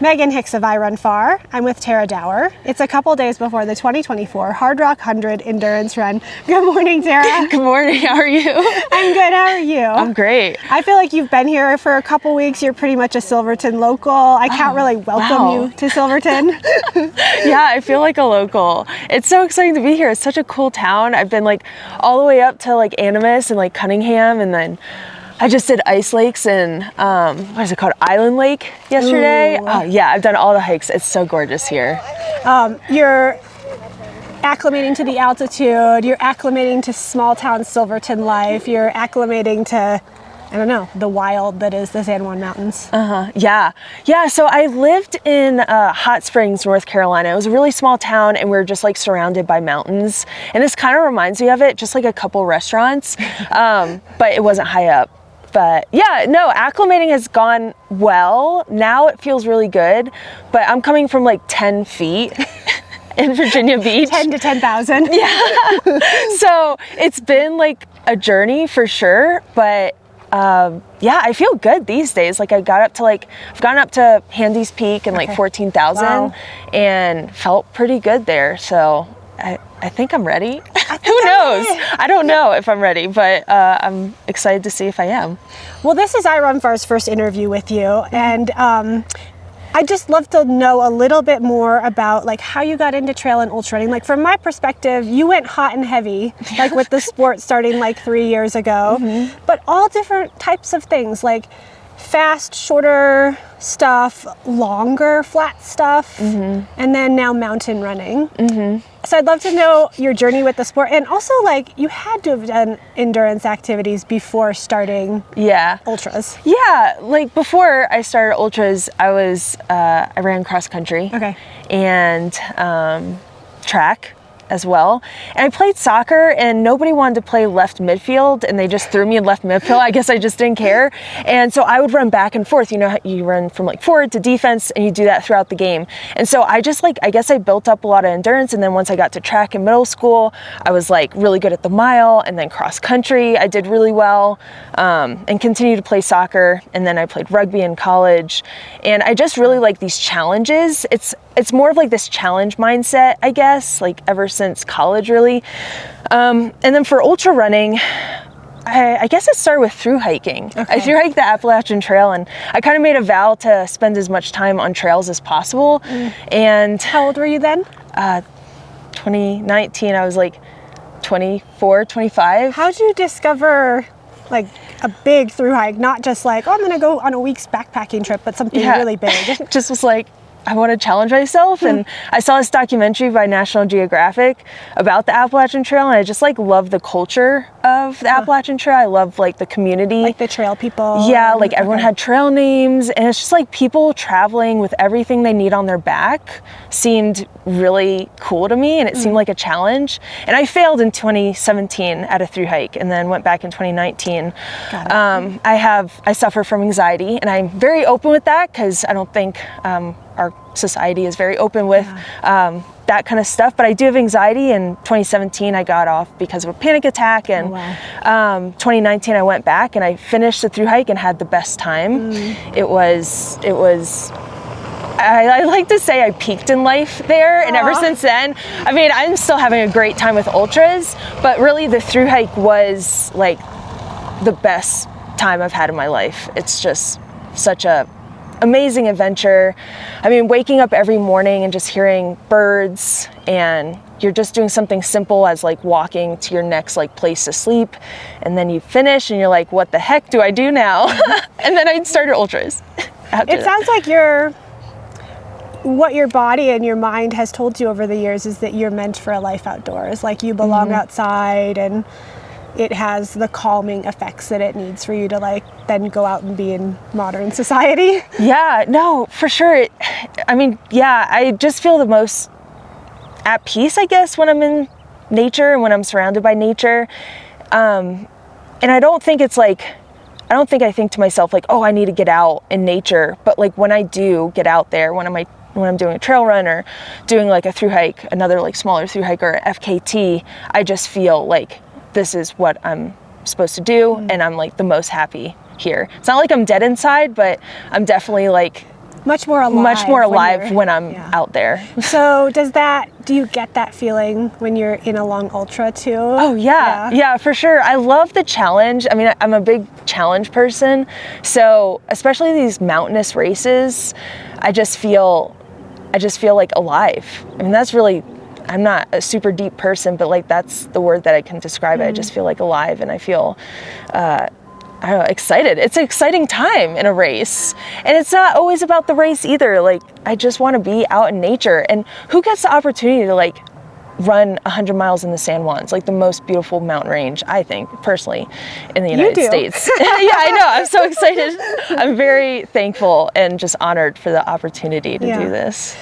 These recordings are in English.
Megan Hicks of I Run Far. I'm with Tara Dower. It's a couple days before the 2024 Hardrock 100 endurance run. Good morning, Tara. Good morning. How are you? I'm good. How are you? I'm great. I feel like you've been here for a couple weeks. You're pretty much a Silverton local. I can't really welcome you to Silverton. Yeah, I feel like a local. It's so exciting to be here. It's such a cool town. I've been like all the way up to like Animas and like Cunningham, and then I just did Ice Lakes and what is it called? Island Lake yesterday. Yeah, I've done all the hikes. It's so gorgeous here. You're acclimating to the altitude. You're acclimating to small town Silverton life. You're acclimating to, I don't know, the wild that is the San Juan Mountains. Yeah. So I lived in Hot Springs, North Carolina. It was a really small town, and we were just like surrounded by mountains. And this kind of reminds me of it, just like a couple restaurants, but it wasn't high up. But yeah, no, acclimating has gone well. Now it feels really good, but I'm coming from like 10 feet in Virginia Beach. 10 to 10,000. Yeah. So it's been like a journey for sure, but yeah, I feel good these days. Like I've gone up to Handy's Peak and like 14,000 and felt pretty good there. So I think I'm ready. Who knows? I don't know if I'm ready, but I'm excited to see if I am. Well, this is I Run Far's first interview with you, and I'd just love to know a little bit more about like how you got into trail and ultra running. Like from my perspective, you went hot and heavy, like with the sport starting like 3 years ago, but all different types of things, like fast, shorter stuff, longer, flat stuff, and then now mountain running. So I'd love to know your journey with the sport, and also like you had to have done endurance activities before starting ultras. Yeah, like before I started ultras, I ran cross country and track as well. And I played soccer, and nobody wanted to play left midfield, and they just threw me in left midfield. I guess I just didn't care. And so I would run back and forth. You know, you run from like forward to defense, and you do that throughout the game. And so I just I guess I built up a lot of endurance. And then once I got to track in middle school, I was like really good at the mile, and then cross country, I did really well, and continued to play soccer. And then I played rugby in college. And I just really like these challenges. It's more of like this challenge mindset, I guess, like ever since college really. And then for ultra running, I guess it started with through hiking. I through hiked the Appalachian Trail, and I kind of made a vow to spend as much time on trails as possible. And how old were you then? 2019, I was like 24, 25. How'd you discover like a big through hike, not just like, oh, I'm gonna go on a week's backpacking trip, but something really big? Just was like, I want to challenge myself. And I saw this documentary by National Geographic about the Appalachian Trail, and I just like love the culture of the Appalachian Trail. I love like the community. Like the trail people. Yeah, like everyone had trail names, and it's just like people traveling with everything they need on their back seemed really cool to me, and it seemed like a challenge. And I failed in 2017 at a through hike, and then went back in 2019. I suffer from anxiety, and I'm very open with that because I don't think our society is very open with that kind of stuff, but I do have anxiety. In 2017 I got off because of a panic attack, and 2019 I went back and I finished the through hike and had the best time. It was I like to say I peaked in life there, and ever since then, I mean, I'm still having a great time with ultras, but really the through hike was like the best time I've had in my life. It's just such a amazing adventure. I mean, waking up every morning and just hearing birds, and you're just doing something simple as like walking to your next like place to sleep, and then you finish and you're like, what the heck do I do now? And then I started ultras. It sounds like what your body and your mind has told you over the years is that you're meant for a life outdoors. Like you belong outside, and it has the calming effects that it needs for you to like then go out and be in modern society. Yeah, no, for sure. I mean, yeah, I just feel the most at peace, I guess, when I'm in nature and when I'm surrounded by nature. And I don't think it's like, I think to myself like, oh, I need to get out in nature. But like when I do get out there, when I'm doing a trail run or doing like a through hike, another like smaller through hike or FKT, I just feel like this is what I'm supposed to do, and I'm like the most happy here. It's not like I'm dead inside, but I'm definitely like much more alive. Much more alive when I'm out there. So do you get that feeling when you're in a long ultra too? Oh yeah, for sure. I love the challenge. I mean, I'm a big challenge person. So especially these mountainous races, I just feel like alive. I mean, that's really, I'm not a super deep person, but like that's the word that I can describe it. I just feel like alive, and I feel, I don't know, excited. It's an exciting time in a race. And it's not always about the race either. Like, I just want to be out in nature. And who gets the opportunity to like run 100 miles in the San Juans, like the most beautiful mountain range, I think, personally, in the United States. Yeah, I know. I'm so excited. I'm very thankful and just honored for the opportunity to do this.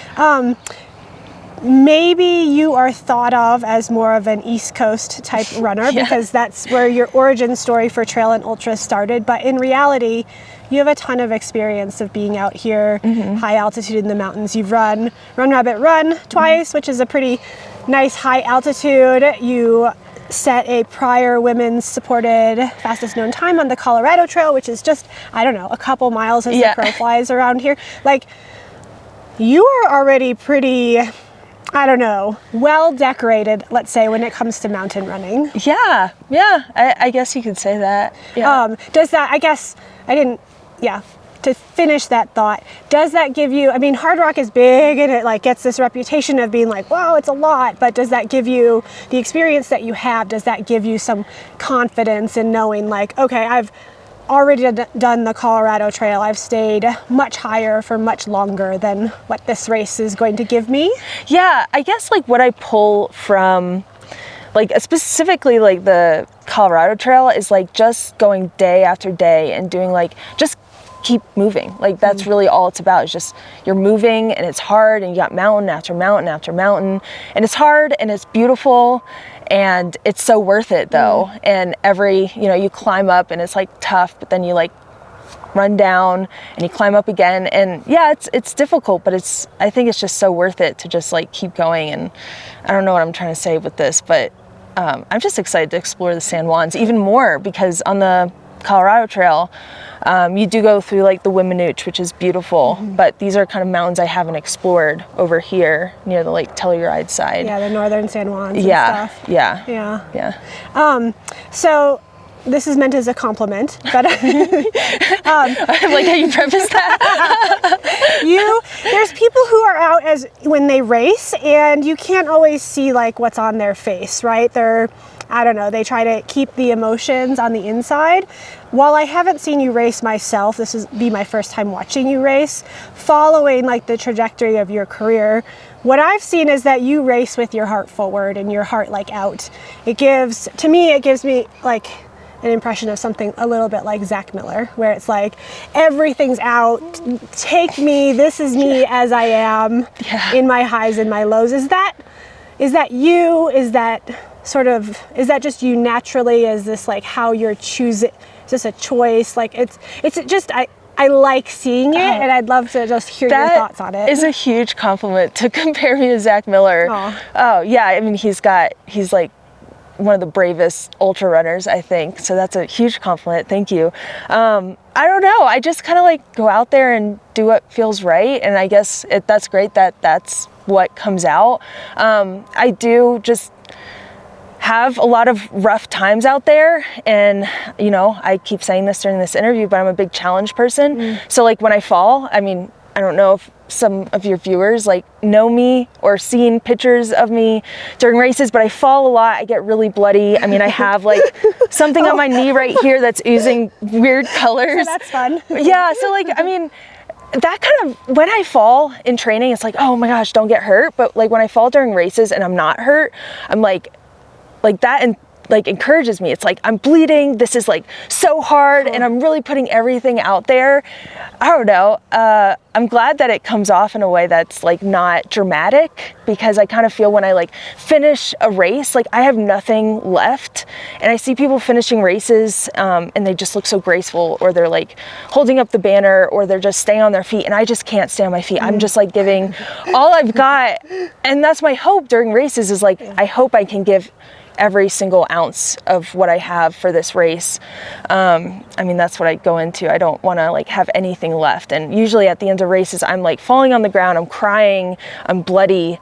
Maybe you are thought of as more of an East Coast type runner because that's where your origin story for trail and ultra started. But in reality, you have a ton of experience of being out here, high altitude in the mountains. You've run Rabbit Run twice, which is a pretty nice high altitude. You set a prior women's supported fastest known time on the Colorado Trail, which is just, I don't know, a couple miles as the crow flies around here. Like, you are already pretty, I don't know, well decorated, let's say, when it comes to mountain running. Yeah, I guess you could say that. Yeah. Does that, I guess, to finish that thought, does that give you, I mean, Hardrock is big and it like gets this reputation of being like, wow, it's a lot, but does that give you, the experience that you have, does that give you some confidence in knowing like, okay, I've already done the Colorado Trail, I've stayed much higher for much longer than what this race is going to give me? Yeah, I guess like what I pull from like specifically like the Colorado Trail is like just going day after day and doing like just keep moving. Like that's really all it's about, is just you're moving and it's hard and you got mountain after mountain after mountain and it's hard and it's beautiful and it's so worth it though. And every, you climb up and it's like tough, but then you like run down and you climb up again, and it's difficult, but I think it's just so worth it to just like keep going. And I don't know what I'm trying to say with this, but I'm just excited to explore the San Juans even more, because on the Colorado Trail, you do go through like the Wimminooch, which is beautiful, but these are kind of mountains I haven't explored over here near the Lake Telluride side. Yeah, the northern San Juans and stuff. Yeah. So this is meant as a compliment, but I like how you preface that. There's people who are out as when they race, and you can't always see like what's on their face, right? I don't know, they try to keep the emotions on the inside. While I haven't seen you race myself, this will be my first time watching you race, following like the trajectory of your career, what I've seen is that you race with your heart forward and your heart like out. It gives me like an impression of something a little bit like Zach Miller, where it's like everything's out, take me, this is me as I am, in my highs and my lows. Is that you? Is that just you naturally? Is this like how you're choosing? Is this a choice? Like it's just, I like seeing it, and I'd love to just hear your thoughts on it. That is a huge compliment to compare me to Zach Miller. Oh yeah, I mean he's like one of the bravest ultra runners, I think. So that's a huge compliment. Thank you. I don't know. I just kind of like go out there and do what feels right. And I guess that's great that that's what comes out. I do just have a lot of rough times out there. And, I keep saying this during this interview, but I'm a big challenge person. So like when I fall, I mean, I don't know if some of your viewers like know me or seen pictures of me during races, but I fall a lot. I get really bloody. I mean, I have like something on my knee right here that's oozing weird colors. So that's fun. Yeah. So like, I mean, that kind of, when I fall in training, it's like, oh my gosh, don't get hurt. But like when I fall during races and I'm not hurt, I'm like that, and like encourages me. It's like I'm bleeding, this is like so hard, and I'm really putting everything out there. I don't know, I'm glad that it comes off in a way that's like not dramatic, because I kind of feel when I like finish a race, like I have nothing left, and I see people finishing races and they just look so graceful, or they're like holding up the banner, or they're just staying on their feet, and I just can't stay on my feet. I'm just like giving all I've got, and that's my hope during races, is like I hope I can give every single ounce of what I have for this race. I mean, that's what I go into. I don't want to like have anything left. And usually at the end of races, I'm like falling on the ground, I'm crying, I'm bloody.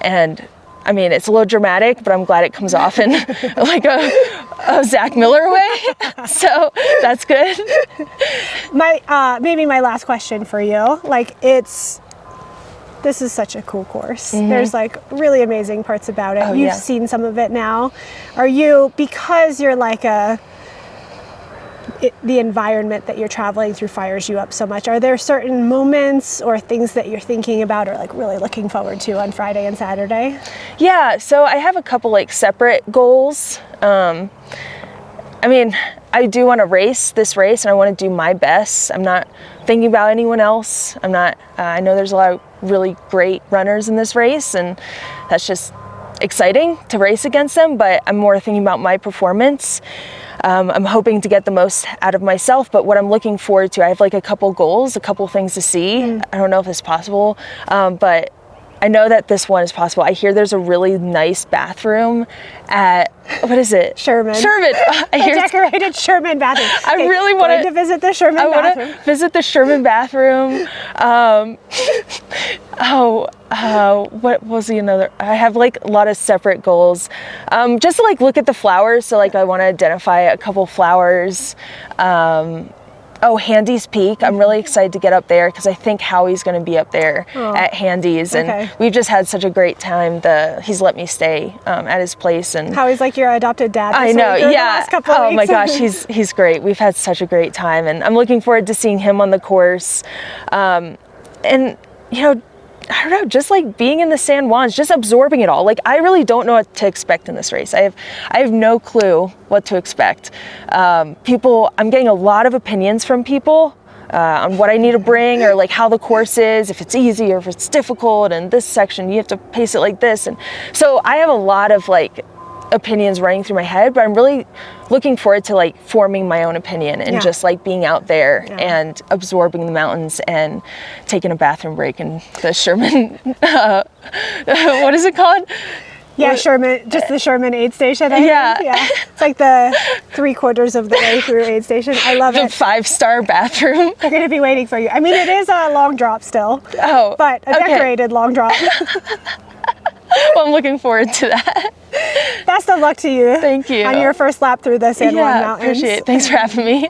And I mean, it's a little dramatic, but I'm glad it comes off in like a Zach Miller way. So that's good. Maybe my last question for you, like this is such a cool course. There's like really amazing parts about it. You've seen some of it now. Because you're like the environment that you're traveling through fires you up so much, are there certain moments or things that you're thinking about or like really looking forward to on Friday and Saturday? Yeah, so I have a couple like separate goals. I mean, I do want to race this race and I want to do my best. I'm not thinking about anyone else. I know there's a lot of really great runners in this race and that's just exciting to race against them, but I'm more thinking about my performance. I'm hoping to get the most out of myself, but what I'm looking forward to, I have like a couple goals, a couple things to see. I don't know if it's possible, but I know that this one is possible. I hear there's a really nice bathroom at, what is it? Sherman. I hear decorated Sherman bathroom. I really want to visit the Sherman bathroom. I want to visit the Sherman bathroom. What was the another? I have like a lot of separate goals. Just to like look at the flowers. So like I want to identify a couple flowers. Handy's Peak. I'm really excited to get up there because I think Howie's going to be up there at Handy's, and we've just had such a great time. He's let me stay at his place, and Howie's like your adopted dad. I know, yeah. The last couple oh weeks. My gosh, he's great. We've had such a great time, and I'm looking forward to seeing him on the course. And you know, I don't know, just like being in the San Juans, just absorbing it all. Like I really don't know what to expect in this race. I have no clue what to expect. I'm getting a lot of opinions from people on what I need to bring or like how the course is, if it's easy or if it's difficult, and this section you have to pace it like this. And so I have a lot of like opinions running through my head, but I'm really looking forward to like forming my own opinion and just like being out there and absorbing the mountains and taking a bathroom break in the Sherman what is it called? Yeah, Sherman, just the Sherman aid station. I think. Yeah. It's like the 3/4 of the way through aid station. I love it. The 5-star bathroom. They're going to be waiting for you. I mean, it is a long drop still. But a decorated long drop. Well, I'm looking forward to that. Best of luck to you. Thank you. On your first lap through the San Juan Mountains. Appreciate it. Thanks for having me.